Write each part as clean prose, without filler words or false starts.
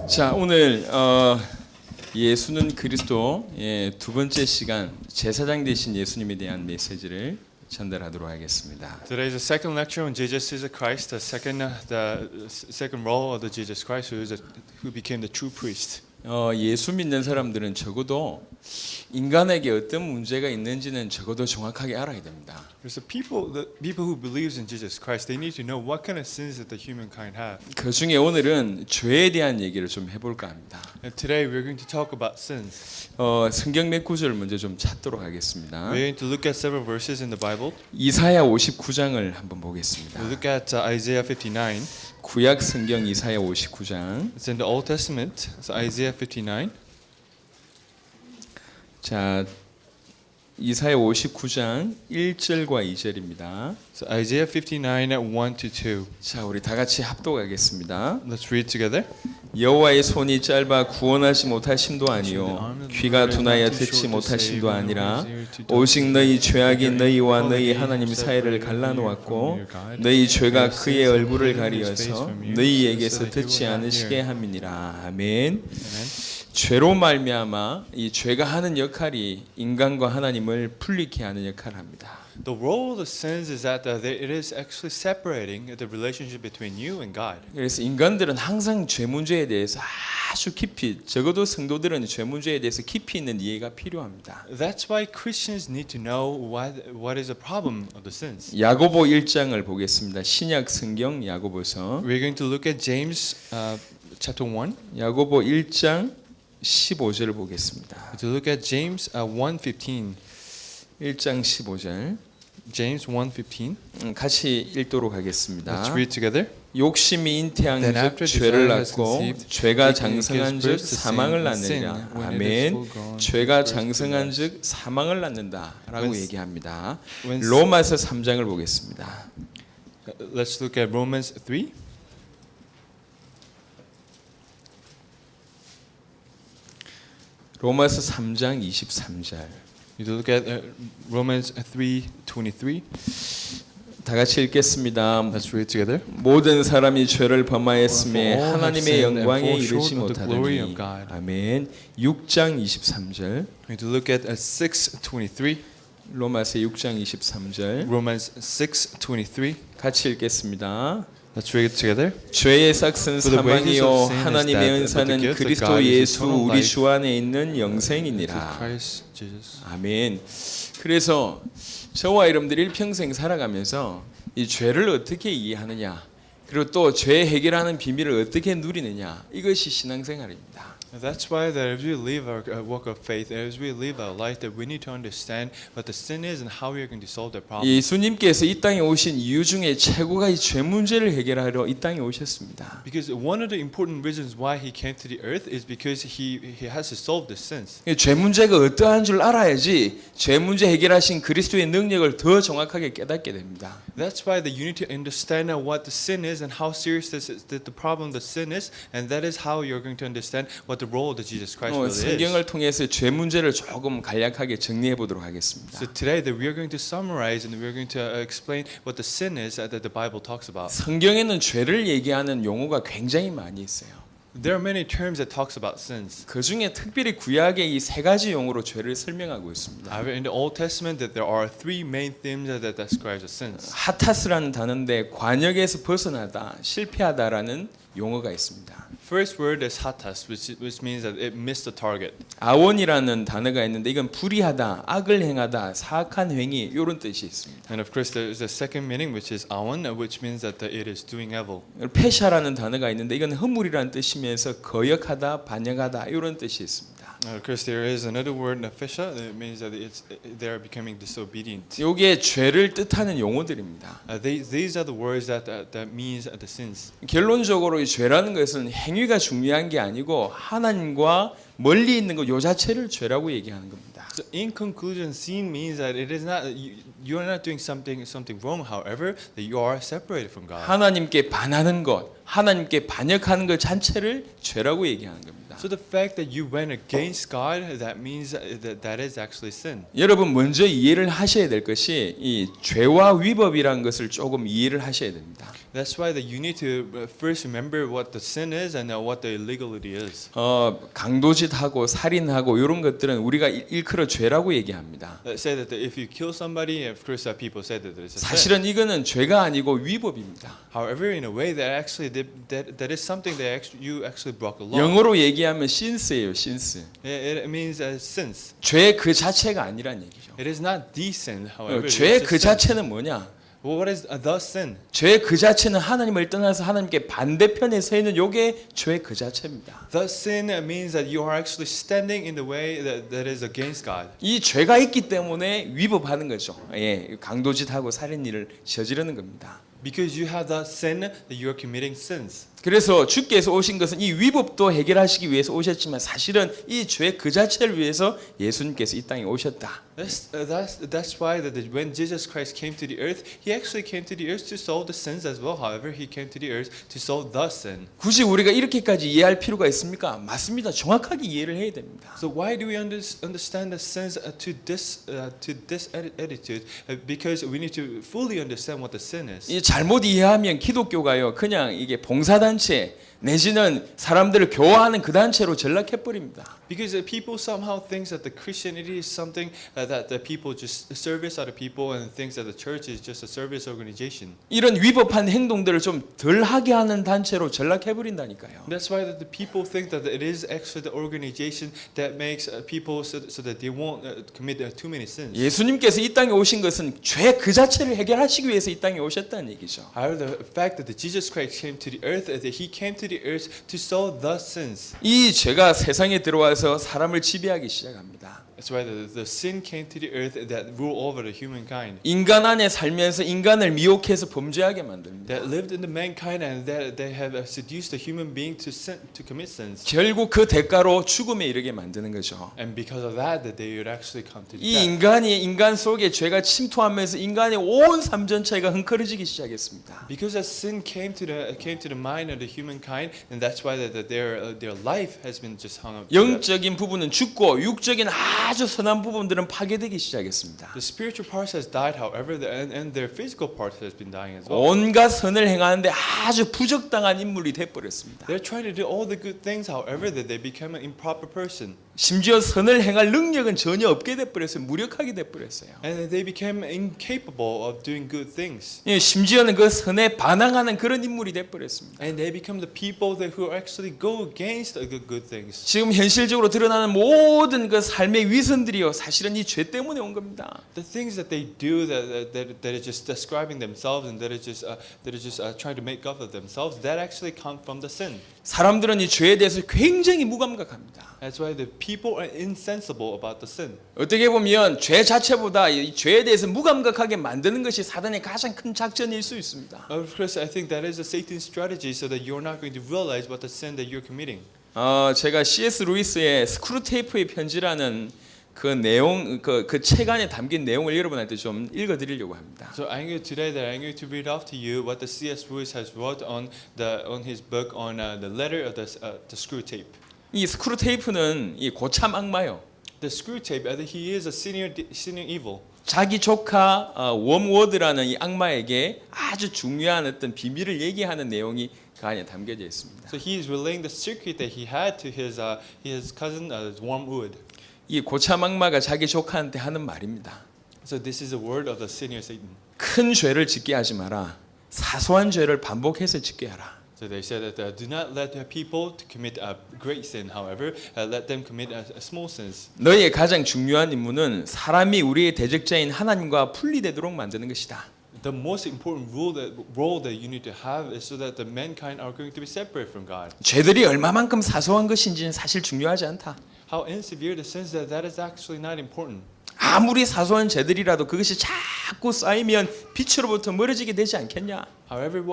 자, 오늘 예수는 그리스도 두 번째 시간 제사장 되신 예수님에 대한 메시지를 전달하도록 하겠습니다. Today is the second lecture on Jesus is the Christ, the second role of the Jesus Christ, who became the true priest. 예수 믿는 사람들은 적어도 인간에게 어떤 문제가 있는지는 적어도 정확하게 알아야 됩니다. Because the people who believes in Jesus Christ, they need to know what kind of sins that the humankind have. 그 중에 오늘은 죄에 대한 얘기를 좀 해볼까 합니다. And today we're going to talk about sins. 성경 몇 구절 먼저 좀 찾도록 하겠습니다. We're going to look at several verses in the Bible. 이사야 59장을 한번 보겠습니다. We look at Isaiah 59. 구약 성경 이사야 59장. It's in the Old Testament. It's Isaiah 59. 자, 이사야 59장 1절과 2절입니다. So Isaiah 59 1 to 2. 자, 우리 다 같이 합독하겠습니다. Let's read together. 여호와의 손이 짧아 구원하지 못하심도 아니요 귀가 둔하여 듣지 못하심도 아니라 오직 너희 죄악이 너희와 너희 하나님 사이를 갈라놓았고 너희 죄가 그의 얼굴을 가리어서 너희에게서 듣지 않으시게 함이니라. 아멘. 죄로 말미암아 이 죄가 하는 역할이 인간과 하나님을 분리케 하는 역할을 합니다. The role of the sins is that it is actually separating the relationship between you and God. 그래서 인간들은 항상 죄 문제에 대해서 아주 깊이, 적어도 성도들은 죄 문제에 대해서 깊이 있는 이해가 필요합니다. That's why Christians need to know what is the problem of the sins. 야고보 1장을 보겠습니다. 신약 성경 야고보서. We're going to look at James chapter 1. 야고보 1장 15절을 보겠습니다. To look at James 1:15. 1장 15절. James 1:15. 같이 읽도록 하겠습니다. Let's read together. 욕심이 잉태한즉 죄를 낳고 죄가 장성한즉 사망을 낳느니라. 아멘. 죄가 장성한즉 사망을 낳는다라고 얘기합니다. 로마서 3장을 보겠습니다. Let's look at Romans 3. 로마서 3장 23절. You look at Romans 3:23. 다 같이 읽겠습니다. Let's read together. 모든 사람이 죄를 범하였음에 하나님의 영광에 이르지 못하더니. 아멘. 6장 23절. We to look at 6:23. 로마서 6장 23절. Romans 6:23. 같이 읽겠습니다. Let's read it together. 죄의 삭은 사망이요 하나님의 은사는 그리스도 예수 우리 주 안에 있는 영생이니라. 아멘. 그래서 저와 여러분들이 일평생 살아가면서 이 죄를 어떻게 이해하느냐, 그리고 또 죄 해결하는 비밀을 어떻게 누리느냐, 이것이 신앙생활입니다. That's why that as we live our walk of faith, as we live our life, that we need to understand what the sin is and how we are going to solve the problem. 예수님께서 이 땅에 오신 이유 중에 최고가 이 죄 문제를 해결하러 이 땅에 오셨습니다. Because one of the important reasons why he came to the earth is because he has to solve the sins. 죄 문제가 어떠한 줄 알아야지 죄 문제 해결하신 그리스도의 능력을 더 정확하게 깨닫게 됩니다. That's why that you need to understand what the sin is and how serious the problem the sin is, and that is how you're going to understand what the role of the Jesus Christ really is. 성경을 통해서 죄 문제를 조금 간략하게 정리해 보도록 하겠습니다. So today that we are going to summarize and we are going to explain what the sin is that the Bible talks about. 성경에는 죄를 얘기하는 용어가 굉장히 많이 있어요. There are many terms that talks about sins. 그 중에 특별히 구약의 이 세 가지 용어로 죄를 설명하고 있습니다. In the Old Testament, that there are three main themes that describes the sins. 하타스라는 단어인데 관역에서 벗어나다, 실패하다라는 용어가 있습니다. First word is hatas, which means that it missed the target. 아원이라는 단어가 있는데 이건 불의하다, 악을 행하다, 사악한 행위 이런 뜻이 있습니다. And of course, there is a second meaning, which is awan, which means that it is doing evil. 페샤라는 단어가 있는데 이건 허물이라는 뜻이면서 거역하다, 반역하다 이런 뜻이 있습니다. Of course, there is another word, nefesha, that means that they are becoming disobedient. 이게 죄를 뜻하는 용어들입니다. These are the words that means the sins. 결론적으로 이 죄라는 것은 행위가 중요한 게 아니고 하나님과 멀리 있는 것 요 자체를 죄라고 얘기하는 겁니다. So in conclusion, sin means that it is not you are not doing something wrong. However, that you are separated from God. 하나님께 반하는 것, 하나님께 반역하는 것 자체를 죄라고 얘기하는 겁니다. So the fact that you went against God, that means that is actually sin. 여러분 먼저 이해를 하셔야 될 것이 이 죄와 위법이라는 것을 조금 이해를 하셔야 됩니다. That's why that you need to first remember what the sin is and what the illegality is. 강도짓하고 살인하고 이런 것들은 우리가 일컬어 죄라고 얘기합니다. Say that if you kill somebody, of course people say that it's a sin. 사실은 이거는 죄가 아니고 위법입니다. However, in a way that actually that is something that you actually broke the law. 영어로 얘기하면 sin스예요, sin스. It means sins. 죄 그 자체가 아니란 얘기죠. It is not the sin, however. 죄 it's 그 just sin. 자체는 뭐냐? Well, what is the sin? 죄 그 자체는 하나님을 떠나서 하나님께 반대편에 서 있는 요게 죄 그 자체입니다. The sin means that you are actually standing in the way that is against God. 이 죄가 있기 때문에 위법하는 거죠. 예, 강도짓하고 살인일을 저지르는 겁니다. Because you have the sin that you are committing sins. 그래서 주께서 오신 것은 이 위법도 해결하시기 위해서 오셨지만 사실은 이 죄 그 자체를 위해서 예수님께서 이 땅에 오셨다. That's why that when Jesus Christ came to the earth, he actually came to the earth to solve the sins as well. However, he came to the earth to solve the sin. 굳이 우리가 이렇게까지 이해할 필요가 있습니까? 맞습니다. 정확하게 이해를 해야 됩니다. So why do we understand the sins to this attitude? Because we need to fully understand what the sin is. 이 잘못 이해하면 기독교가요 그냥 이게 봉사단체 내지는 사람들을 교화하는 그 단체로 전락해 버립니다. Because people somehow think that the Christianity is something that the people just service other people and thinks that the church is just a service organization. 이런 위법한 행동들을 좀 덜하게 하는 단체로 전락해 버린다니까요. That's why that the people think that it is actually the organization that makes people so that they won't commit too many sins. 예수님께서 이 땅에 오신 것은 죄 그 자체를 해결하시기 위해서 이 땅에 오셨다는 얘기죠. However, the fact that Jesus Christ came to the earth, that he came to the earth to solve the sins. 이 죄가 세상에 들어와서 사람을 지배하기 시작합니다. That's why the sin came to the earth that rule over the humankind. 인간 안에 살면서 인간을 미혹해서 범죄하게 만듭니다. That lived in the mankind and that they have seduced the human being to commit sins. 결국 그 대가로 죽음에 이르게 만드는 거죠. And because of that they would actually come to 이 death. 인간이 인간 속에 죄가 침투하면서 인간의 온 삶 전체가 흥커러지기 시작했습니다. Because that sin came to the mind of the humankind, and that's why that their life has been just hung up. 영적인 부분은 죽고 육적인 아주 선한 부분들은 파괴되기 시작했습니다. The spiritual part has died, however, and their physical part has been dying as well. 온갖 선을 행하는데 아주 부적당한 인물이 돼 버렸습니다. They're trying to do all the good things, however, that they become an improper person. 심지어 선을 행할 능력은 전혀 없게 돼 버렸어요. 무력하게 돼 버렸어요. And they became incapable of doing good things. 예, 심지어는 그 선에 반항하는 그런 인물이 돼 버렸습니다. And they become the people who actually go against the good things. 지금 현실적으로 드러나는 모든 그 삶의 위선들이요 사실은 이 죄 때문에 온 겁니다. The things that they do that are just describing themselves and that are just trying to make up of themselves, that actually come from the sin. 사람들은 이 죄에 대해서 굉장히 무감각합니다. That's why the people are insensible about the sin. 어떻게 보면 죄 자체보다 이 죄에 대해서 무감각하게 만드는 것이 사단의 가장 큰 작전일 수 있습니다. Of course, I think that is a Satan's strategy so that you're not going to realize what the sin that you're committing. 제가 C.S. 루이스의 스크루테이프의 편지라는 그 내용 그 책 안에 담긴 내용을 여러분한테 좀 읽어드리려고 합니다. So I'm going to read off to you what the C.S. Lewis has wrote on his book on the letter of the screw tape. 이 스크루테이프는 이 고참 악마요. The screw tape, he is a senior evil. 자기 조카 웜워드라는 이 악마에게 아주 중요한 어떤 비밀을 얘기하는 내용이 그 안에 담겨져 있습니다. So he is relaying the secret that he had to his cousin Wormwood. 이 고참 악마가 자기 조카한테 하는 말입니다. So this is a word of the senior Satan. 큰 죄를 짓게 하지 마라. 사소한 죄를 반복해서 짓게 하라. So they said that do not let the people to commit a great sin. However, let them commit small sins. 너희의 가장 중요한 임무는 사람이 우리의 대적자인 하나님과 분리되도록 만드는 것이다. The most important role that you need to have is so that the mankind are going to be separate from God. 죄들이 얼마만큼 사소한 것인지는 사실 중요하지 않다. How insevere the sins that is actually not important. 아무리 사소한 죄들이라도 그것이 자꾸 쌓이면 빛으로부터 멀어지게 되지 않겠냐? However,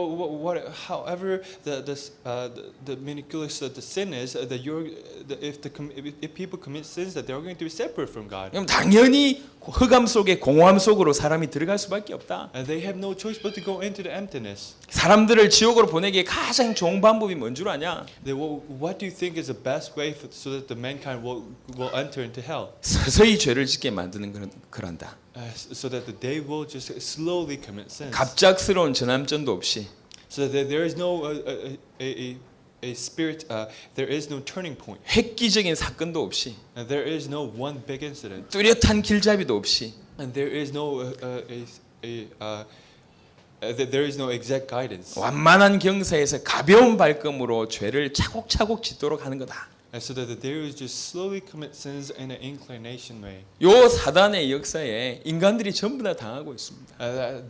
however the miraculous the sin is, that if people commit sins, that they're going to be separate from God. 그럼 당연히 흑암 속에 공허함 속으로 사람이 들어갈 수밖에 없다. And they have no choice but to go into the emptiness. 사람들을 지옥으로 보내기에 가장 좋은 방법이 뭔 줄 아냐? What do you think is the best way so that the mankind will enter into hell? 서서히 죄를 짓게 만드는 그런다. So that they will just slowly commit sins. 갑작스러운 전함전도 없이 So that there is no a spirit, there is no turning point. 획기적인 사건도 없이 And there is no one big incident. 뚜렷한 길잡이도 없이 And there is no there is no exact guidance. 완만한 경사에서 가벼운 발걸음으로 죄를 차곡차곡 짓도록 하는 거다. And so that they will just slowly commit sins in an inclination way. 요 사단의 역사에 인간들이 전부 다 당하고 있습니다.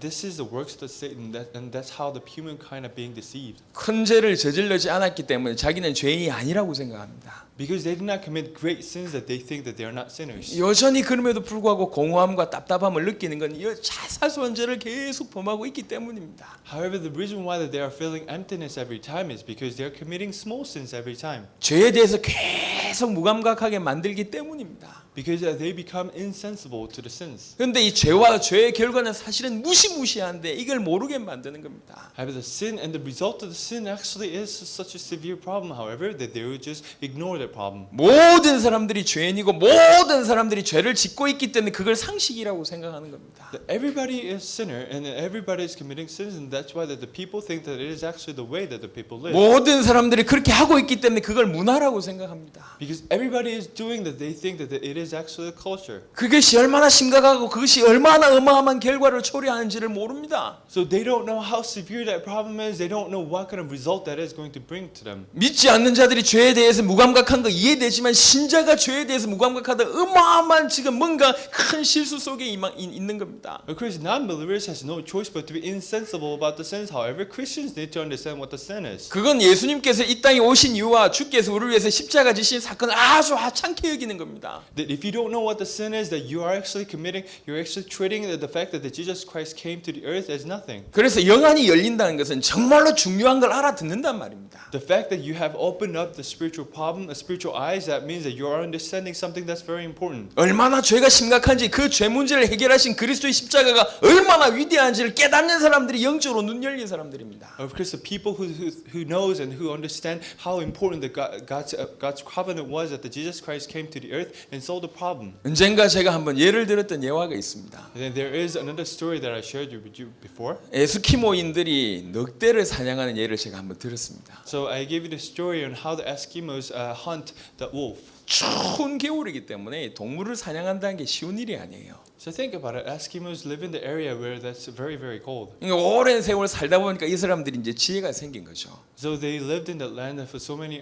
This is the works of Satan, and that's how the humankind are being deceived. 큰 죄를 저질러지 않았기 때문에 자기는 죄인이 아니라고 생각합니다. Because they did not commit great sins, that they think that they are not sinners. 여전히 그럼에도 불구하고 공허함과 답답함을 느끼는 건 이 사소한 죄를 계속 범하고 있기 때문입니다. However, the reason why that they are feeling emptiness every time is because they are committing small sins every time. 죄에 대해서 계속 무감각하게 만들기 때문입니다. Because they become insensible to the sins. 그런데 이 죄와 죄의 결과는 사실은 무시무시한데 이걸 모르게 만드는 겁니다. However, the sin and the result of the sin actually is such a severe problem. However, that they will just ignore that problem. 모든 사람들이 죄인이고 모든 사람들이 죄를 짓고 있기 때문에 그걸 상식이라고 생각하는 겁니다. That everybody is sinner and everybody is committing sins, and that's why that the people think that it is actually the way that the people live. 모든 사람들이 그렇게 하고 있기 때문에 그걸 문화라고 생각합니다. Because everybody is doing that, they think that it is actually a culture. 그것이 얼마나 심각하고 그것이 얼마나 어마어마한 결과를 초래하는지를 모릅니다. So they don't know how severe that problem is. They don't know what kind of result that is going to bring to them. 믿지 않는 자들이 죄에 대해서 무감각한 거 이해되지만 신자가 죄에 대해서 무감각하다 어마어마한 지금 뭔가 큰 실수 속에 있는 겁니다. Of course, non-believers has no choice but to be insensible about the sins. However, Christians need to understand what the sin is. 그건 예수님께서 이 땅에 오신 이유와 주께서 우리를 위해서 십자가 지신 사건을 아주 하찮게 여기는 겁니다. That if you don't know what the sin is, that you are actually committing, you're actually treating the fact that Jesus Christ came to the earth as nothing. 그래서 영안이 열린다는 것은 정말로 중요한 걸 알아듣는단 말입니다. The fact that you have opened up the spiritual problem, the spiritual eyes, that means that you are understanding something that's very important. 얼마나 죄가 심각한지 그 죄 문제를 해결하신 그리스도의 십자가가 얼마나 위대한지를 깨닫는 사람들이 영적으로 눈 열린 사람들입니다. Of course, the people who knows and who understand how important that God's covenant was, that the Jesus Christ came to the earth and solved the problem. 언젠가 제가 한번 예를 들었던 예화가 있습니다. And then there is another story that I shared with you before. 에스키모인들이 늑대를 사냥하는 예를 제가 한번 들었습니다. So I gave you the story on how the Eskimos hunt the wolf. 추운 겨울이기 때문에 동물을 사냥한다는 게 쉬운 일이 아니에요. So think about it. Eskimos live in the area where that's very, very cold. 그러니까 오랜 세월 살다 보니까 이 사람들이 이제 지혜가 생긴 거죠. So they lived in the land for so many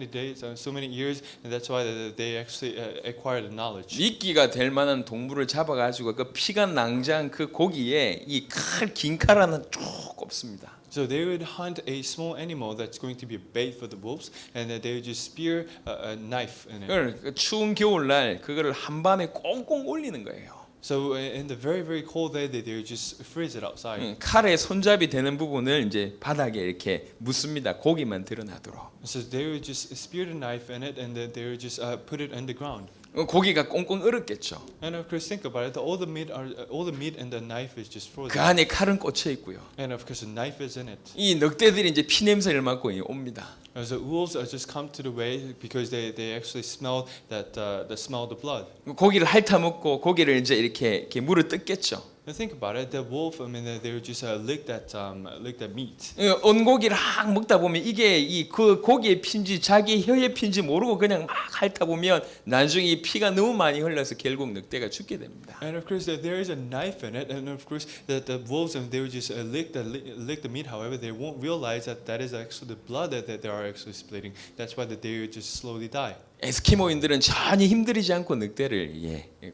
days, so many years, and that's why they actually acquired the knowledge. 미끼가 될 만한 동물을 잡아가지고 그 피가 낭자한 그 고기에 이 긴 칼 하나 쭉 꼽습니다. So they would hunt a small animal that's going to be a bait for the wolves, and they would just spear a knife in it. 그걸 추운 겨울날 그거를 한밤에 꽁꽁 올리는 거예요. So in the very, very cold day, they would just freeze it outside. 칼의 손잡이 되는 부분을 이제 바닥에 이렇게 묻습니다. 고기만 드러나도록. So they would just spear the knife in it, and then they would just put it underground. 고기가 꽁꽁 얼었겠죠. And of course, think about it. All the meat and the knife is just frozen. 그 안에 칼은 꽂혀 있고요. And of course, the knife is in it. 이 늑대들이 이제 피 냄새를 맡고 옵니다. So wolves just come to the way because they actually smell the smell of the blood. 고기를 핥아 먹고 고기를 이제 이렇게 물을 뜯겠죠. And think about it. The wolf, I mean, they would just lick that meat. 온 고기를 막 먹다 보면 이게 그 고기의 피인지 자기 혀의 피인지 모르고 그냥 막 핥아 보면 나중에 이 피가 너무 많이 흘러서 결국 늑대가 죽게 됩니다. And of course, there is a knife in it, and of course, the wolves, and they would just lick the meat. However, they won't realize that is actually the blood that they are actually splitting. That's why that they would just slowly die. 에스키모인들은 전혀 힘들이지 않고 늑대를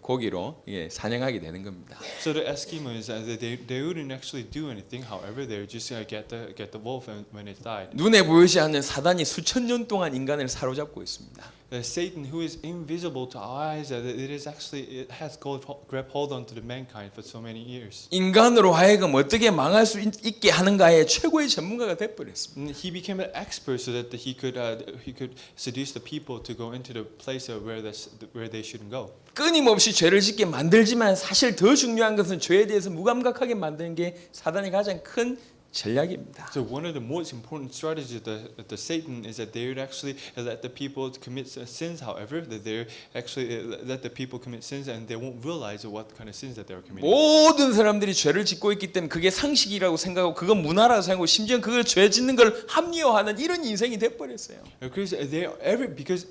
고기로 사냥하게 되는 겁니다. So the Eskimos, they wouldn't actually do anything. However, they would just get the wolf when it died. 눈에 보이지 않는 사단이 수천 년 동안 인간을 사로잡고 있습니다. Satan, who is invisible to our eyes, that it is actually it has grabbed hold onto the mankind for so many years. 인간으로 하여금 어떻게 망할 수 있게 하는가의 최고의 전문가가 돼버렸습니다. And he became an expert so that he could seduce the people to go into the place where they shouldn't go. 끊임없이 죄를 짓게 만들지만 사실 더 중요한 것은 죄에 대해서 무감각하게 만드는 게 사단의 가장 큰 전략입니다. So one of the most important strategies of the Satan is that they would actually let the people commit sins. However, that they actually let the people commit sins and they won't realize what kind of sins that they are committing. 모든 사람들이 죄를 짓고 있기 때문에 그게 상식이라고 생각하고 그건 문화라고 생각하고 심지어 그걸 죄 짓는 걸 합리화하는 이런 인생이 돼버렸어요. Because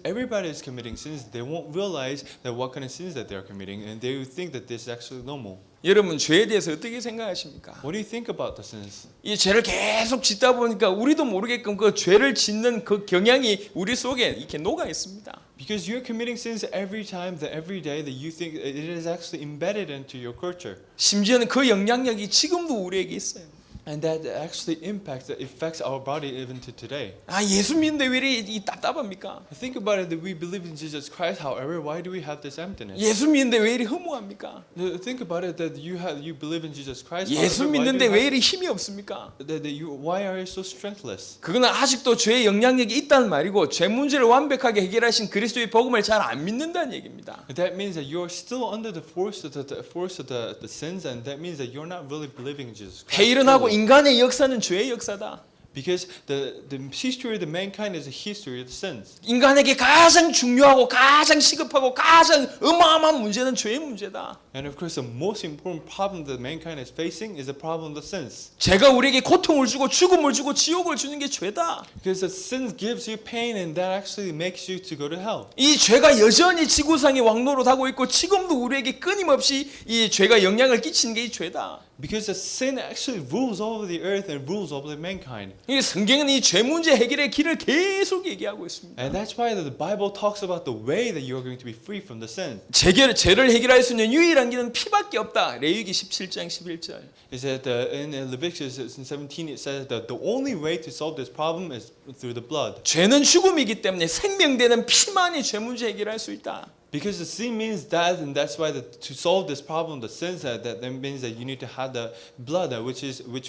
everybody is committing sins, they won't realize that what kind of sins that they are committing, and they will think that this is actually normal. 여러분 죄에 대해서 어떻게 생각하십니까? What do you think about the sins? 이 죄를 계속 짓다 보니까 우리도 모르게끔 그 죄를 짓는 그 경향이 우리 속에 이렇게 녹아 있습니다. Because you're committing sins every time, that every day, that you think it is actually embedded into your culture, 심지어는 그 영향력이 지금도 우리에게 있어요. and that actually affects our body even to today. 아 예수 믿는데 왜 이리 답답합니까? Think about it, that we believe in Jesus Christ. However, why do we have this emptiness? 예수 믿는데 왜 이리 허무합니까? Think about it, that you believe in Jesus Christ. 예수 However, 믿는데 왜 이리 힘이 없습니까? why are you so strengthless? 그거는 아직도 죄의 영향력이 있다는 말이고 죄 문제를 완벽하게 해결하신 그리스도의 복음을 잘 안 믿는다는 얘기입니다. That means that you're still under the force of the sins, and that means that you're not really believing in Jesus Christ. 회일은하고 인간의 역사는 죄의 역사다. Because the history of the mankind is a history of sins. 인간에게 가장 중요하고 가장 시급하고 가장 어마어마한 문제는 죄의 문제다. And of course, the most important problem that mankind is facing is the problem of the sins. 죄가 우리에게 고통을 주고 죽음을 주고 지옥을 주는 게 죄다. Because the sin gives you pain, and that actually makes you to go to hell. 이 죄가 여전히 지구상에 왕노릇하고 있고 지금도 우리에게 끊임없이 이 죄가 영향을 끼치는 게 이 죄다. Because the sin actually rules over the earth and rules over the mankind. 이 성경은 이 죄 문제 해결의 길을 계속 얘기하고 있습니다. And that's why the Bible talks about the way that you are going to be free from the sin. 죄를 해결할 수 있는 유일한 길은 피밖에 없다. 레위기 17장 11절. Is that in Leviticus 17 it says that the only way to solve this problem is through the blood. 죄는 죽음이기 때문에 생명되는 피만이 죄 문제 해결할 수 있다. Because the sin means death, and that's why to solve this problem, the sins that means that you need to have the blood, which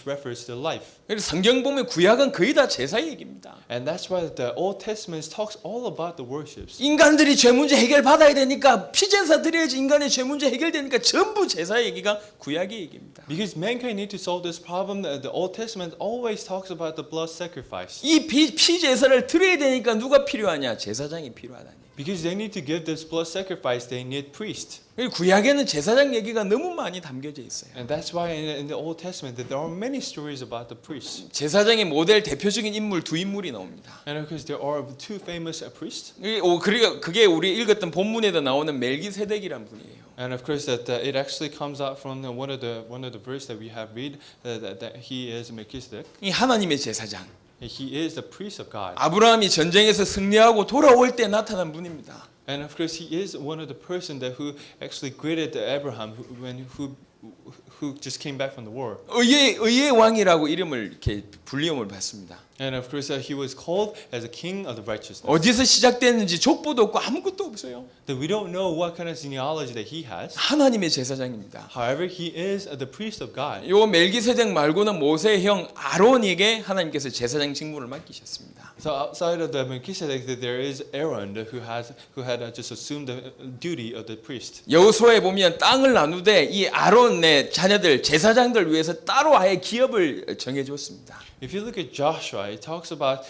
refers to life. 그래서 성경 보면 구약은 거의 다 제사 얘기입니다. And that's why the Old Testament talks all about the worships. 인간들이 죄 문제 해결 받아야 되니까 피제사 드려야지 인간의 죄 문제 해결되니까 전부 제사 얘기가 구약의 얘기입니다. Because mankind need to solve this problem, the Old Testament always talks about the blood sacrifice. 이 피제사를 드려야 되니까 누가 필요하냐? 제사장이 필요하다니. Because they need to give this blood sacrifice, they need priest. 구약에는 제사장 얘기가 너무 많이 담겨져 있어요. And that's why in the Old Testament that there are many stories about the priests. 제사장의 모델 대표적인 인물 두 인물이 나옵니다. And of course there are two famous priests. 그리고 그게 우리 읽었던 본문에도 나오는 멜기세덱이란 분이에요. And of course that it actually comes out from one of the verse that we have read that he is Melchizedek. 이 하나님의 제사장. He is the priest of God. 아브라함이 전쟁에서 승리하고 돌아올 때 나타난 분입니다. And of course he is one of the person that who actually greeted Abraham who just came back from the war. 의의 왕이라고 이름을 이렇게 불리움을 받습니다. And of course he was called as a king of the righteousness. 어디서 시작됐는지 족보도 없고 아무것도 없어요. That we don't know what kind of genealogy that he has. 하나님의 제사장입니다. However, he is the priest of God. 요 멜기세덱 말고는 모세의 형 아론에게 하나님께서 제사장 직무를 맡기셨습니다. So outside of the Melchizedek, there is Aaron who had just assumed the duty of the priest. 여호수아에 보면 땅을 나누되 이 아론의 자녀들 제사장들 위해서 따로 아예 기업을 정해 줬습니다. If you look at Joshua, it talks about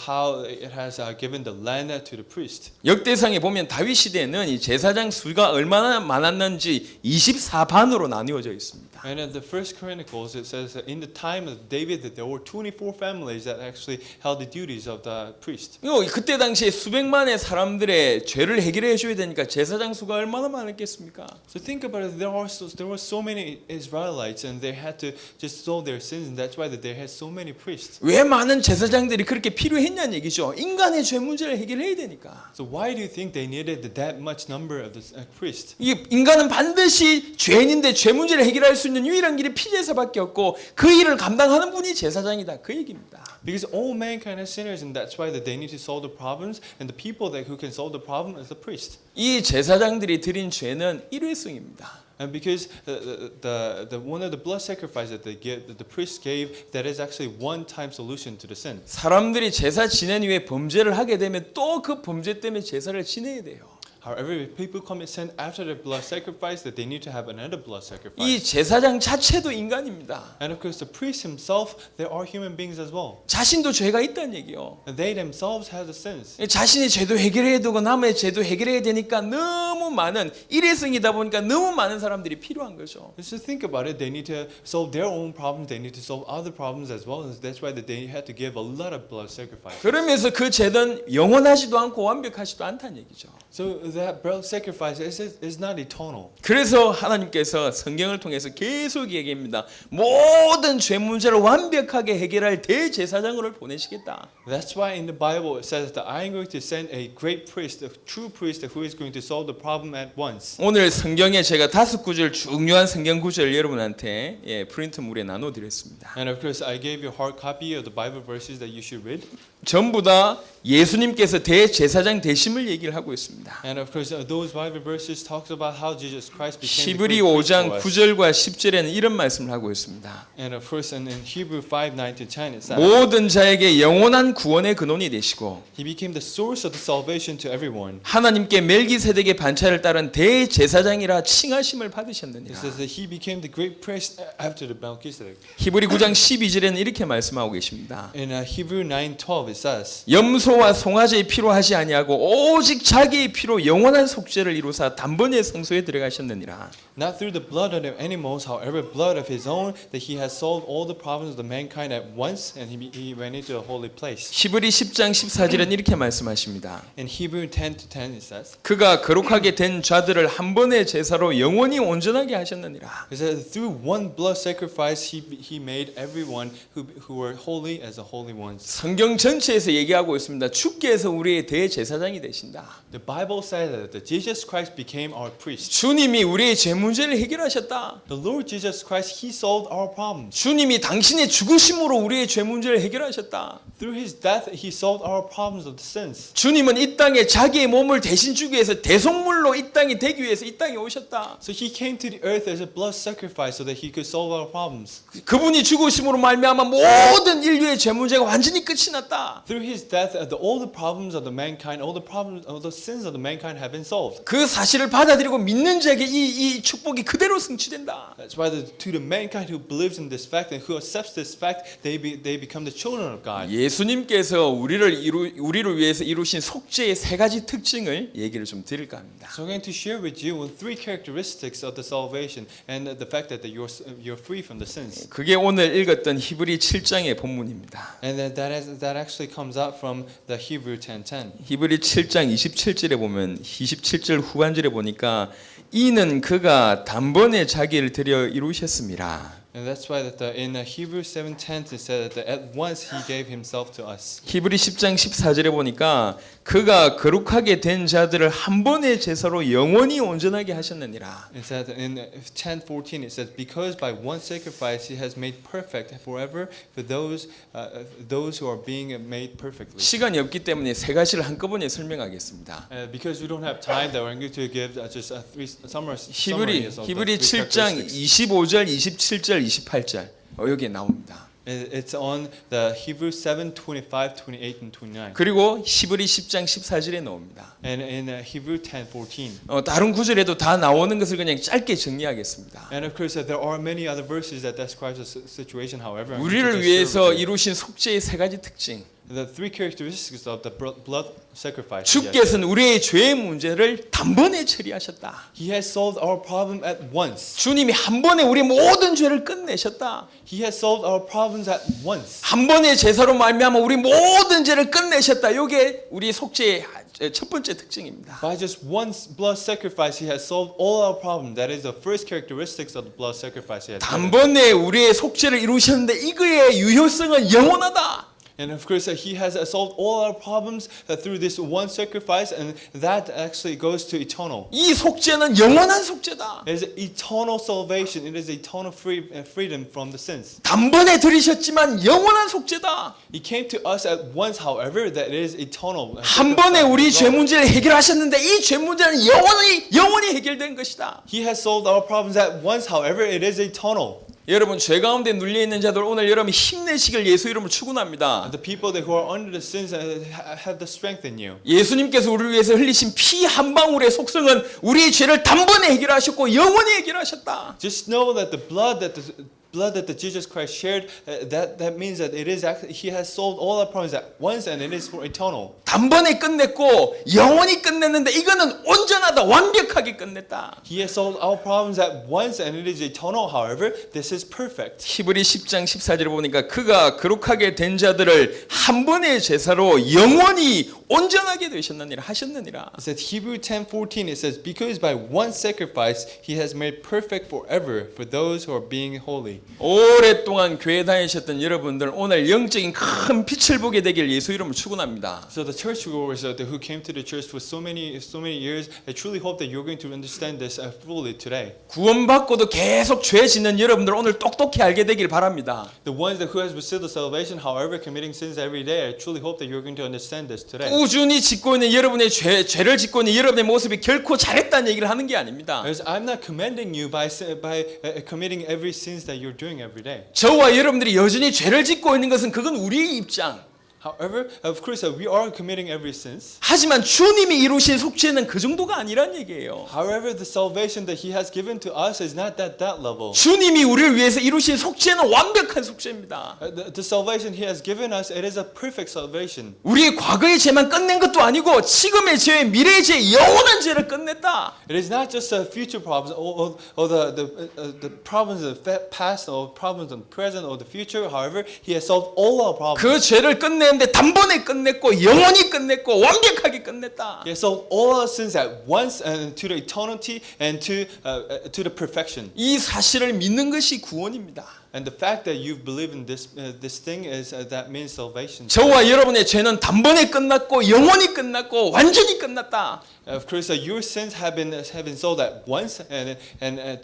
how it has given the land to the priest. 역대상에 보면 다윗 시대에는 이 제사장 수가 얼마나 많았는지 24반으로 나뉘어져 있습니다. And in the First Chronicles, it says that in the time of David that there were 24 families that actually held the duties of the priest. 그때 당시에 수백만의 사람들의 죄를 해결해 줘야 되니까 제사장 수가 얼마나 많았겠습니까? So think about it. There were so many Israelites, and they had to just solve their sins, and that's why that they had so many priests. 왜 많은 제사장들이 그렇게 필요했냐는 얘기죠. 인간의 죄 문제를 해결해야 되니까. So why do you think they needed that much number of the priests? 이 인간은 반드시 죄인인데 죄 문제를 해결할 수 있는 유일한 길이 피제사밖에 없고 그 일을 감당하는 분이 제사장이다. 그 얘기입니다. Because all mankind are sinners, and that's why that they need to solve the problems. And the people that who can solve the problem is the priest. 이 제사장들이 드린 죄는 일회성입니다. And because the one of the blood sacrifice that the priest gave, that is actually one-time solution to the sin. 사람들이 제사 지낸 후에 범죄를 하게 되면 또 그 범죄 때문에 제사를 지내야 돼요. However, if people commit sin after the blood sacrifice, that they need to have another blood sacrifice. 이 제사장 자체도 인간입니다. And of course, the priest himself, they are human beings as well. 자신도 죄가 있다는 얘기요. And they themselves have the sins. 자신의 죄도 해결해야 되고 남의 죄도 해결해야 되니까 너무 많은 일회성이다 보니까 너무 많은 사람들이 필요한 거죠. Just to think about it, they need to solve their own problems. They need to solve other problems as well. That's why that they had to give a lot of blood sacrifice. 그러면서 그 죄는 영원하지도 않고 완벽하지도 않다는 얘기죠. So that blood sacrifice is not eternal. 그래서 하나님께서 성경을 통해서 계속 얘기합니다. 모든 죄 문제를 완벽하게 해결할 대제사장을 보내시겠다. That's why in the Bible it says that I am going to send a great priest, a true priest who is going to solve the problem at once. 오늘 성경에 제가 5구절 중요한 성경 구절 여러분한테 프린트물에 나눠드렸습니다. And of course I gave you a hard copy of the Bible verses that you should read. 전부 다 예수님께서 대제사장 되심을 얘기를 하고 있습니다. And of course those Bible verses talks about how Jesus Christ became the 히브리 great priest 5장 for us. 9절과 10절에는 이런 말씀을 하고 있습니다. And of course in Hebrew 5:9-10 it says 모든 자에게 영원한 구원의 근원이 되시고 He became the source of the salvation to everyone. 하나님께 멜기세덱의 반차를 따른 대제사장이라 칭하심을 It 받으셨느니라. says that he became the great priest after the Melchizedek. 히브리 9장 12절에는 이렇게 말씀하고 계십니다. In Hebrew 9:12 it says 염소와 송아지의 피로 하지 아니하고 오직 자기의 피로 영원한 속죄를 이루사 단번에 성소에 들어가셨느니라. Not through the blood of the animals, however, blood of his own, that he has solved all the problems of the mankind at once, and he went into a holy place. 히브리 10장 14절은 이렇게 말씀하십니다. In Hebrew 10:10 it says, 그가 거룩하게 된 자들을 한 번의 제사로 영원히 온전하게 하셨느니라. it says through one blood sacrifice he made everyone who were holy as the holy ones. 성경 전체에서 얘기하고 있습니다. 주께서 우리의 대제사장이 되신다. The Bible says that Jesus Christ became our priest. 주님이 우리의 죄 문제를 해결하셨다. The Lord Jesus Christ, he solved our problems. 주님이 당신의 죽으심으로 우리의 죄 문제를 해결하셨다. Through his death, he solved our problems of the sins. 주님은 이 땅에 자기의 몸을 대신 주기 위해서 대속물로 이 땅이 되기 위해서 이 땅에 오셨다. So he came to the earth as a blood sacrifice so that he could solve our problems. 그분이 죽으심으로 말미암아 모든 인류의 죄 문제가 완전히 끝이 났다. Through his death, all the problems of the mankind, all the problems, all the sins of the mankind have been solved. 그 사실을 받아들이고 믿는 자에게 이 축복이 그대로 성취된다. That's why to the mankind who believes in this fact and who accepts this fact, they become the children of God. 예수님께서 우리를 위해서 이루신 속죄의 3가지 특징을 얘기를 좀 드릴까 합니다. So I'm going to share with you 3 characteristics of the salvation and the fact that you're free from the sins. 그게 오늘 읽었던 히브리 7장의 본문입니다. And that actually comes out from the Hebrew 10:10. 히브리 7장 27절에 보면 27절 후반절에 보니까 이는 그가 단번에 자기를 들여 이루셨음이라. And that's why that in Hebrew 7:10 it said that at once he gave himself to us. 히브리 10장 14절에 보니까 그가 거룩하게 된 자들을 한 번의 제사로 영원히 온전하게 하셨느니라. It said in 10:14 it says because by one sacrifice he has made perfect forever for those who are being made perfectly. 시간이 없기 때문에 3가지를 한꺼번에 설명하겠습니다. Because we don't have time, that we're going to give just a summary of 히브리 the 7장 3 characteristics. 25절, 27절, 28절 여기에 나옵니다. It's on the Hebrew 7, 25, 28, and 29. 그리고 히브리 10장 14절에 나옵니다. And in Hebrew 10, 14. 다른 구절에도 다 나오는 것을 그냥 짧게 정리하겠습니다. And of course, there are many other verses that describes the situation. However, I'm going to 우리를 just 위해서 share with you 이루신 속죄의 3가지 특징. the 3 characteristics of the blood sacrifice. 주께서는 우리의 죄의 문제를 단번에 처리하셨다. He has solved our problem at once. 주님이 한 번에 우리 모든 죄를 끝내셨다. He has solved our problems at once. 한 번의 제사로 말미암아 우리 모든 죄를 끝내셨다. 이게 우리 속죄의 첫 번째 특징입니다. By just one blood sacrifice, he has solved all our problems. That is the first characteristics of the blood sacrifice. He has given. 단번에 우리의 속죄를 이루셨는데 이거의 유효성은 영원하다. And of course, He has solved all our problems through this one sacrifice, and that actually goes to eternal. 이 속죄는 영원한 속죄다. It is eternal salvation. It is eternal freedom from the sins. 단번에 들이셨지만 영원한 속죄다. He came to us at once, however, that it is eternal. 한 번에 우리 죄 문제를 해결하셨는데 이 죄 문제는 영원히 해결된 것이다. He has solved our problems at once, however, it is eternal. 여러분 죄 가운데 눌려 있는 자들 오늘 여러분 힘내시길 예수 이름으로 축원합니다. The people that who are under the sins have the strength in you. 예수님께서 우리를 위해서 흘리신 피 한 방울의 속성은 우리의 죄를 단번에 해결하셨고 영원히 해결하셨다. Just know that the blood that Jesus Christ shared, that means that it is actually, He has solved all our problems at once, and it is for eternal. 단번에 끝냈고 영원히 끝냈는데 이거는 온전하다, 완벽하게 끝냈다. He has solved our problems at once, and it is eternal. However, this is perfect. 히브리 10장 14절에 보니까 그가 거룩하게 된 자들을 한 번의 제사로 영원히 온전하게 되셨느니라 하셨느니라. It says Hebrew 10:14. It says, because by one sacrifice He has made perfect forever for those who are being holy. 오랫동안 교회 다니셨던 여러분들 오늘 영적인 큰 빛을 보게 되길 예수 이름으로 축원합니다. So the churchgoers who came to the church for so many years, I truly hope that you're going to understand this fully today. 구원받고도 계속 죄 짓는 여러분들 오늘 똑똑히 알게 되길 바랍니다. The ones that who has received the salvation, however, committing sins every day, I truly hope that you're going to understand this today. 꾸준히 짓고 있는 여러분의 죄를 짓고 있는 여러분의 모습이 결코 잘했다는 얘기를 하는 게 아닙니다. Because I'm not commending you by committing every sins that you're doing every day. 저와 여러분들이 여전히 죄를 짓고 있는 것은 그건 우리의 입장. However, of course, we are committing every sins. 하지만 주님이 이루신 속죄는 그 정도가 아니란 얘기예요. However, the salvation that He has given to us is not at that level. 주님이 우리를 위해서 이루신 속죄는 완벽한 속죄입니다. The salvation He has given us, it is a perfect salvation. 우리의 과거의 죄만 끝낸 것도 아니고 지금의 죄, 미래의 죄, 영원한 죄를 끝냈다. It is not just future problems or the problems of the past or problems of the present or the future. However, He has solved all our problems. 그 죄를 끝내는데 단번에 끝냈고 영원히 끝냈고 완벽하게 끝냈다. He has solved all our sins at once and to the eternity and to the perfection. 이 사실을 믿는 것이 구원입니다. And the fact that you believe in this thing is that means salvation. 저와 여러분의 죄는 단번에 끝났고 영원히 끝났고 완전히 끝났다. Of course, your sins have been solved at once and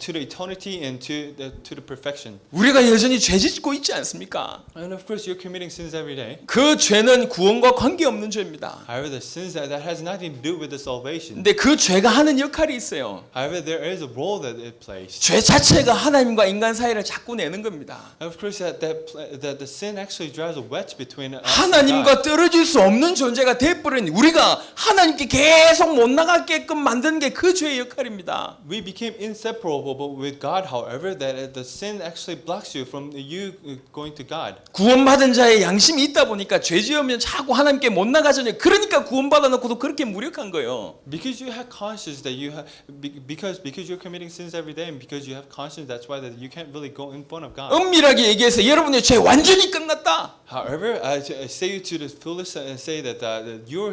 to the eternity and to the perfection. 우리가 여전히 죄 짓고 있지 않습니까? And of course, you're committing sins every day. 그 죄는 구원과 관계없는 죄입니다. However, the sins that has nothing to do with the salvation. 근데 그 죄가 하는 역할이 있어요. However, there is a role that it plays. 죄 자체가 하나님과 인간 사이를 자꾸 내는 겁니다. And of course, that the sin actually drives a wedge between us and God. 하나님과 떨어질 수 없는 존재가 되어버린 우리가 하나님께 계속 못 나가게끔 만드는 게 그 죄의 역할입니다. We became inseparable with God. However, that the sin actually blocks you from you going to God. 구원받은 자의 양심이 있다 보니까 죄 지으면 자꾸 하나님께 못 나가잖아요. 그러니까 구원받아 놓고도 그렇게 무력한 거예요. Because you have conscience that you have, because you're committing sins every day, and because you have conscience, that's why that you can't really go in front of God. 엄밀하게 얘기해서 여러분의 죄 완전히 끝났다. However, I say you to the fullest and say that your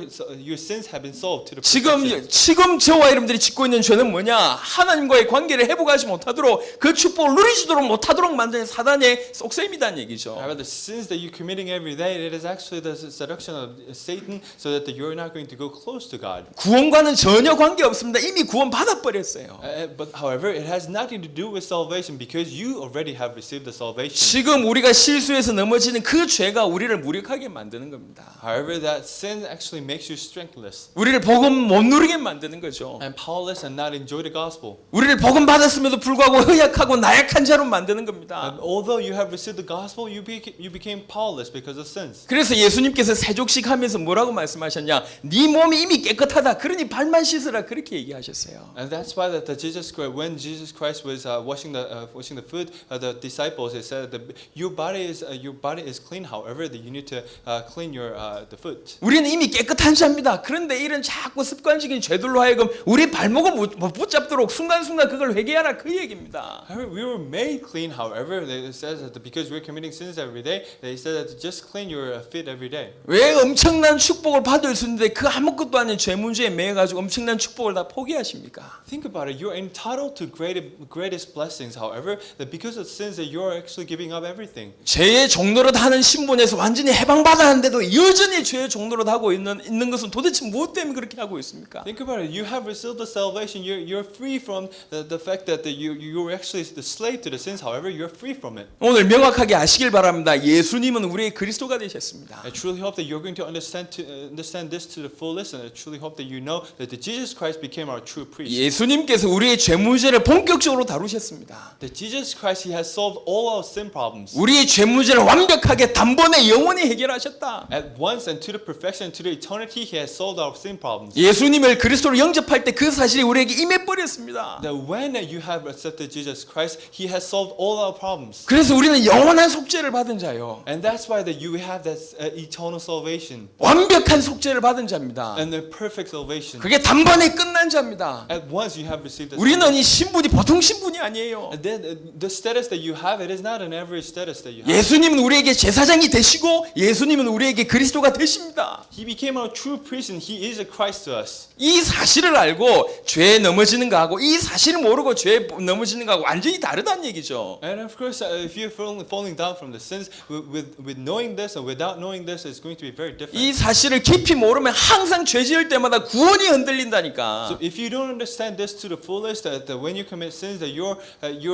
sins have been solved to the perfection. 지금 저와 여러분들이 짓고 있는 죄는 뭐냐? 하나님과의 관계를 회복하지 못하도록 그 축복을 누리지도록 못하도록 만드는 사단의 속셈이란 얘기죠. However, the sins that you're committing every day, it is actually the seduction of Satan, so that you're not going to go close to God. 구원과는 전혀 관계 없습니다. 이미 구원 받아버렸어요. But however, it has nothing to do with salvation because you already have received the salvation. 지금 우리가 실수해서 넘어지는 그 죄가 우리를 무력하게 만드는 겁니다. However, that sin actually makes you strengthless 우리를 복음 못 누리게 만드는 거죠. and powerless and not enjoy the gospel. 우리를 복음 받았음에도 불구하고 허약하고 나약한 자로 만드는 겁니다. And although you have received the gospel, you became powerless because of sins. 그래서 예수님께서 세족식 하면서 뭐라고 말씀하셨냐? 네 몸이 이미 깨끗하다. 그러니 발만 씻으라. 그렇게 얘기하셨어요. And that's why that when Jesus Christ was washing the foot, the disciples, he said that your body is clean. However, that you need to clean the foot. 우리는 이미 깨끗한 자입니다. 그런데 이런 자꾸 습관적인 죄들로 하여금 우리 발목을 못 붙잡도록 순간순간 그걸 회개하라 그 얘기입니다. However, we were made clean. However, it says that because we're committing sins every day, they said that just clean your feet every day. 왜 엄청난 축복을 받을 수 있는데 그 아무것도 아닌 죄 문제에 매여가지고 엄청난 축복을 다 포기하십니까? Think about it. You're entitled to greatest blessings. However, that because of sins that you you're actually giving up everything. 죄의 종노릇 하는 신분에서 완전히 해방받았는데도 여전히 죄의 종노릇 하고 있는 것은 도대체 무엇 때문에 그렇게 하고 있습니까? Think about it. You have received the salvation. You're free from the fact that you're actually the slave to the sins. However, you're free from it. 오늘 명확하게 아시길 바랍니다. 예수님은 우리의 그리스도가 되셨습니다. I truly hope that you're going to understand this to the fullest, and I truly hope that you know that Jesus Christ became our true priest. 예수님께서 우리의 죄 문제를 본격적으로 다루셨습니다. That Jesus Christ, He has solved all our sin problems. 우리의 죄 문제를 완벽하게 단번에 영원히 해결하셨다. At once and to the perfection, to the eternity, He has solved our sin problems. 예수님을 그리스도로 영접할 때 그 사실이 우리에게 임해버렸습니다. That when you have accepted Jesus Christ, He has solved all our problems. 그래서 우리는 영원한 속죄를 받은 자요. And that's why that you have that eternal salvation 완벽한 속죄를 받은 자입니다. and the perfect salvation. 그게 단번에 끝난 자입니다. At once you have received the 우리는 이 신분이 보통 신분이 아니에요. And then the status that you have, it is not an average status that you have. 예수님은 우리에게 제사장이 되시고 예수님은 우리에게 그리스도가 되십니다. He became our true priest and He is a Christ to us. 이 사실을 알고 죄에 넘어지는 거하고 이 사실을 모르고 죄에 넘어지는 거하고 완전히 다르다는 얘기죠. And of course, if you're falling down from the sins, with knowing this and without knowing this, it's going to be very different. 이 사실을 깊이 모르면 항상 죄 지을 때마다 구원이 흔들린다니까. So if you don't understand this to the fullest, that when you commit sins, that your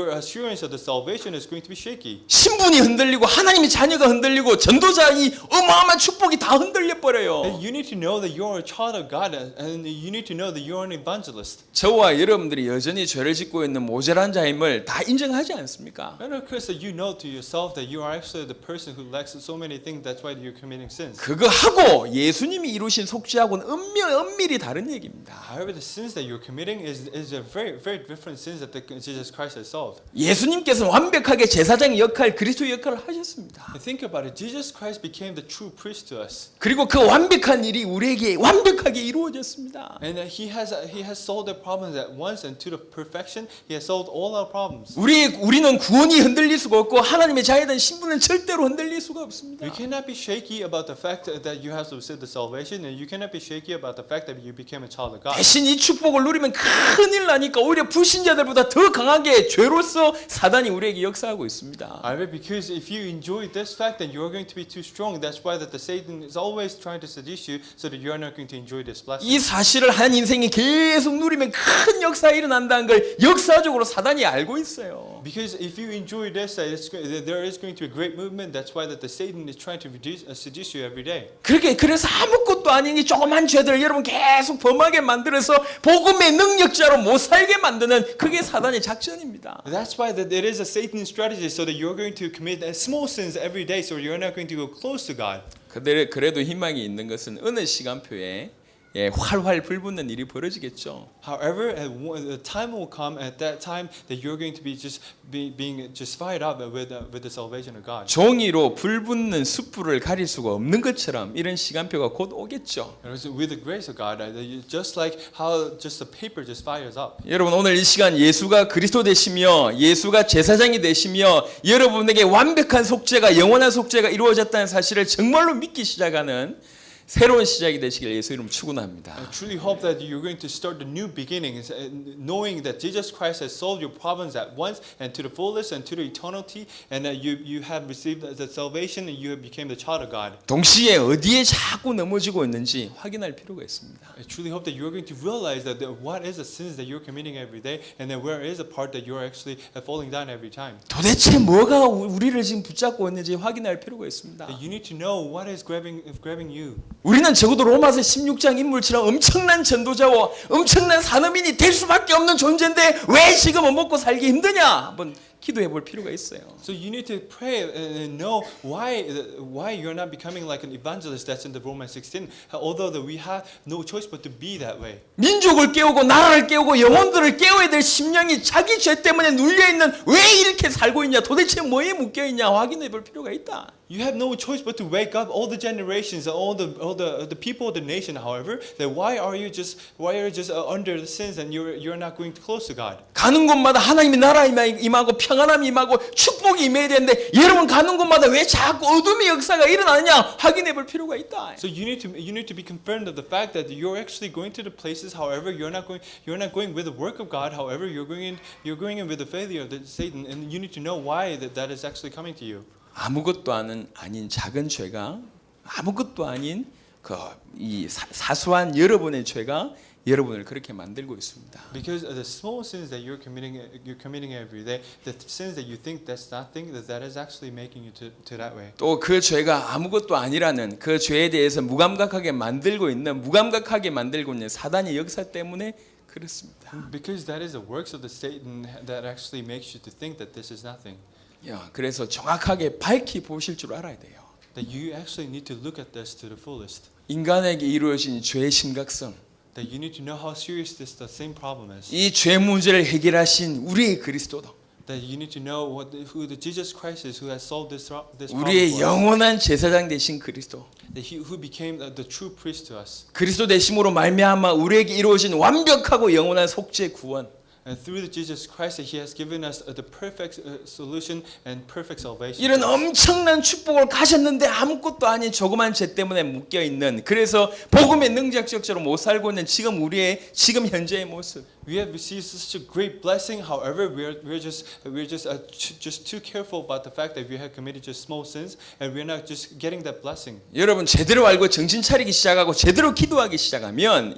assurance of the salvation is going to be shaky. 신분이 흔들리고 하나님의 자녀가 흔들리고 전도자 이 어마어마한 축복이 다 흔들려 버려요. And you need to know that you're a child of God, and you need to know that you're an evangelist. 저와 여러분들이 여전히 죄를 짓고 있는 모자란 자임을 다 인정하지 않습니까? And of course, that you know to yourself that you are actually the person who lacks so many things. That's why you're committing sins. 그거 하고 예수님이 이루신 속죄하고는 엄밀히 다른 얘기입니다. However, the sins that you're committing is a very different sins that Jesus Christ has solved. 예수님께서는 완벽하게 제사장의 역할, 그리스도의 역할을 하셨습니다. And think about it. Jesus Christ became the true priest to us, 그리고 그 완벽한 일이 우리에게 완벽하게 이루어졌습니다. and He has solved the problems at once, and to the perfection, He has solved all our problems. 우리는 구원이 흔들릴 수가 없고 하나님의 자녀된 신분은 절대로 흔들릴 수가 없습니다. You cannot be shaky about the fact that you have received the salvation, and you cannot be shaky about the fact that you became a child of God. 대신 이 축복을 누리면 큰일 나니까 오히려 불신자들보다 더 강하게 죄로서 사단이 우리에게 역사하고 있습니다. However, because if you enjoy this fact, then you're going to be too strong. That's why that the Satan is always trying to seduce you, so that you're not going to enjoy this blessing. 이 사실을 한 인생이 계속 누리면 큰 역사가 일어난다는 걸 역사적으로 사단이 알고 있어요. Because if you enjoy this, there is going to be a great movement. That's why that the Satan is trying to seduce you every day. 그래서 아무것도 아닌 이 조그만 죄들을 여러분 계속 범하게 만들어서 복음의 능력자로 못 살게 만드는 그게 사단의 작전입니다. That's why that it is a Satan strategy, so that you're going to commit small sins every day, so you're not going to go close to God. 그래도 희망이 있는 것은 어느 시간표에 활활 불붙는 일이 벌어지겠죠. However, the time will come at that time that you're going to be being fired up with the salvation of God. 종이로 불붙는 숯불을 가릴 수가 없는 것처럼 이런 시간표가 곧 오겠죠. With the grace of God, just like how just the paper just fires up. 여러분 오늘 이 시간 예수가 그리스도 되시며 예수가 제사장이 되시며 여러분에게 완벽한 속죄가 영원한 속죄가 이루어졌다는 사실을 정말로 믿기 시작하는 새로운 시작이 되시길 예수 이름 축원합니다. I truly hope that you're going to start the new beginning, knowing that Jesus Christ has solved your problems at once and to the fullest and to the eternity, and that you have received the salvation and you have become the child of God. 동시에 어디에 자꾸 넘어지고 있는지 확인할 필요가 있습니다. I truly hope that you're going to realize that what is the sins that you're committing every day, and then where is a part that you're actually falling down every time. 도대체 뭐가 우리를 지금 붙잡고 있는지 확인할 필요가 있습니다. You need to know what is grabbing you. 우리는 적어도 로마서 16장 인물처럼 엄청난 전도자와 엄청난 산업인이 될 수밖에 없는 존재인데 왜 지금은 먹고 살기 힘드냐? 한번 기도해 볼 필요가 있어요. So you need to pray and know why you're not becoming like an evangelist that's in the Romans 16. Although that we have no choice but to be that way. 민족을 깨우고 나라를 깨우고 영혼들을 깨워야 될 심령이 자기 죄 때문에 눌려 있는 왜 이렇게 살고 있냐? 도대체 뭐에 묶여 있냐? 확인해 볼 필요가 있다. You have no choice but to wake up all the generations, all the people of the nation. However, that why are you just under the sins and you're not going close to God? 가는 곳마다 하나님의 나라 임하고 평안함이 임하고 축복이 임해야 되는데 여러분 가는 곳마다 왜 자꾸 어둠의 역사가 일어나느냐 확인해 볼 필요가 있다. So you need to be confirmed of the fact that you're actually going to the places. However, you're not going with the work of God. However, you're going in with the failure of Satan, and you need to know why that is actually coming to you. 아무것도 아닌 작은 죄가 아무것도 아닌 이 사소한 여러분의 죄가 여러분을 그렇게 만들고 있습니다. Because the small sins that you're committing every day, the sins that you think that's nothing, that is actually making you to that way. 또 그 죄가 아무것도 아니라는 그 죄에 대해서 무감각하게 만들고 있는 사단의 역사 때문에 그렇습니다. Because that is the works of the Satan that actually makes you to think that this is nothing. 그래서 정확하게 밝히 보실 줄 알아야 돼요. That you actually need to look at this to the fullest. 인간에게 이루어진 죄의 심각성, That you need to know how serious the same problem is. 이 죄 문제를 해결하신 우리의 그리스도도, That you need to know who the Jesus Christ is, who has solved this problem. 우리의 For us. 영원한 제사장 되신 그리스도, That he who became the true priest to us. 그리스도 되심으로 말미암아 우리에게 이루어진 완벽하고 영원한 속죄 구원. And through the Jesus Christ, He has given us the perfect solution and perfect salvation. 이런 엄청난 축복을 가졌는데 아무것도 아닌 조그만 죄 때문에 묶여 있는, 그래서 복음의 능력적으로 못 살고 있는 지금 현재의 모습. We have received such a great blessing. However, we're just too careful about the fact that we have committed just small sins, and we're not just getting that blessing. 여러분 제대로 알고 정신 차리기 시작하고 제대로 기도하기 시작하면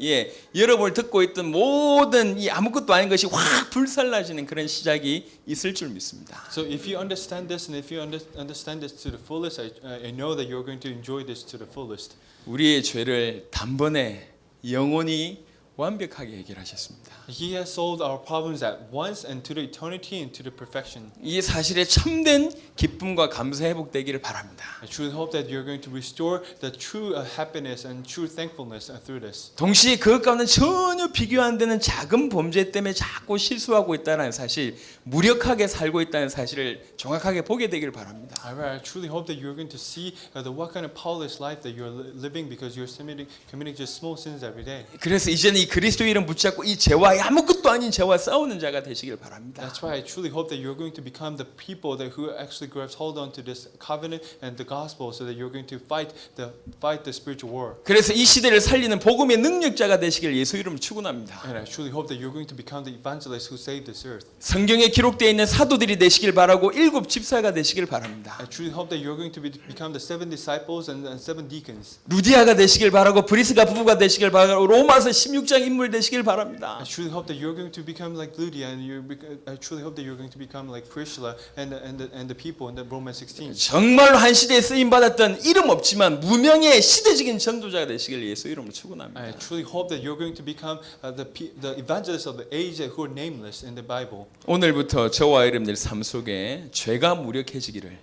여러분을 듣고 있던 모든 이 아무것도 아닌 것이 확 불살라지는 그런 시작이 있을 줄 믿습니다. So if you understand this, and if you understand this to the fullest, I know that you're going to enjoy this to the fullest. 우리의 죄를 단번에 영원히 완벽하게 해결하셨습니다. He has solved our problems at once and to the eternity and to the perfection. 이 사실에 참된 기쁨과 감사 회복되기를 바랍니다. I truly hope that you're going to restore the true happiness and true thankfulness through this. 동시에 그것과는 전혀 비교 안 되는 작은 범죄 때문에 자꾸 실수하고 있다는 사실, 무력하게 살고 있다는 사실을 정확하게 보게 되기를 바랍니다. However, I truly hope that you're going to see what kind of powerless life that you're living because you're committing just small sins every day. 그래서 이제는 이 그리스도 이름 붙잡고 이 죄와 아무것도 아닌 죄와 싸우는 자가 되시길 바랍니다. That's why I truly hope that you're going to become the people that who actually grabs hold on to this covenant and the gospel, so that you're going to fight the spiritual war. 그래서 이 시대를 살리는 복음의 능력자가 되시길 예수 이름으로 축원합니다. And I truly hope that you're going to become the evangelists who save this earth. 성경에 기록되어 있는 사도들이 되시길 바라고 7 집사가 되시길 바랍니다. I truly hope that you're going to become the 7 disciples and 7 deacons. 루디아가 되시길 바라고 브리스가 부부가 되시길 바라고 로마서 16장 인물 되시길 바랍니다. I truly hope that you're going to become like Lydia, and I truly hope that you're going to become like Priscilla and the people in the Romans 16. 정말로 한 시대에 쓰임 받았던 이름 없지만 무명의 시대적인 전도자가 되시길 예수 이름으로 축원합니다. I truly hope that you're going to become the evangelists of the age who are nameless in the Bible. 오늘부터 저와 여러분들 삶 속에 죄가 무력해지기를,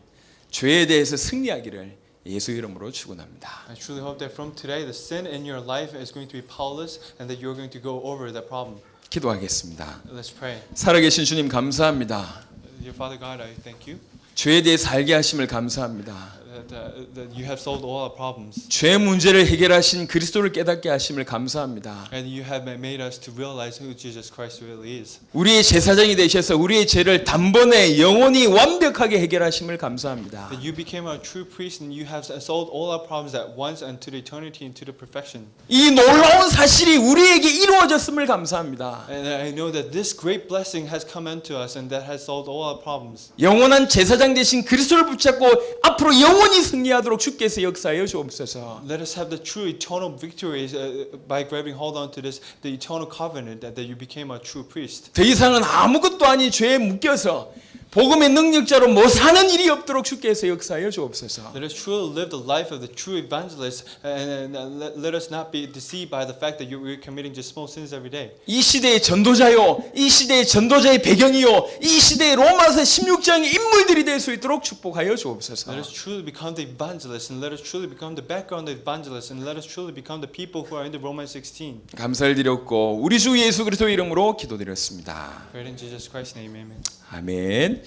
죄에 대해서 승리하기를 예수 이름으로 축원합니다. I truly hope that from today the sin in your life is going to be powerless and that you're going to go over that problem. 기도하겠습니다. Let's pray. 살아계신 주님 감사합니다. Dear Father God, I thank you 죄에 대해 살게 하심을 감사합니다. that you have solved all our problems. 죄 문제를 해결하신 그리스도를 깨닫게 하심을 감사합니다. And you have made us to realize who Jesus Christ really is. 우리의 제사장이 되셔서 우리의 죄를 단번에 영원히 완벽하게 해결하심을 감사합니다. That you became our true priest and you have solved all our problems at once and to the eternity and to the perfection. 이 놀라운 사실이 우리에게 이루어졌음을 감사합니다. And I know that this great blessing has come unto us and that has solved all our problems. 영원한 제사장 되신 그리스도를 붙잡고 앞으로 영원히 승리하도록 주께서 역사하여 주옵소서. Let us have the true eternal victories by grabbing hold on to this, the eternal covenant that you became a true priest. 더 이상은 아무것도 아닌 죄에 묶여서 복음의 능력자로 못 사는 일이 없도록 주께서 역사하여 주옵소서. Let us truly live the life of the true evangelist and let us not be deceived by the fact that we're committing just small sins every day. 이 시대의 전도자요, 이 시대의 전도자의 배경이요, 이 시대의 로마서 16장의 인물들이 될 수 있도록 축복하여 주옵소서. Let us truly become the evangelists and let us truly become the background of evangelists and let us truly become the people who are in the Romans 16. 감사를 드렸고 우리 주 예수 그리스도 이름으로 기도드렸습니다. Pray in Jesus Christ's name, amen. 아멘.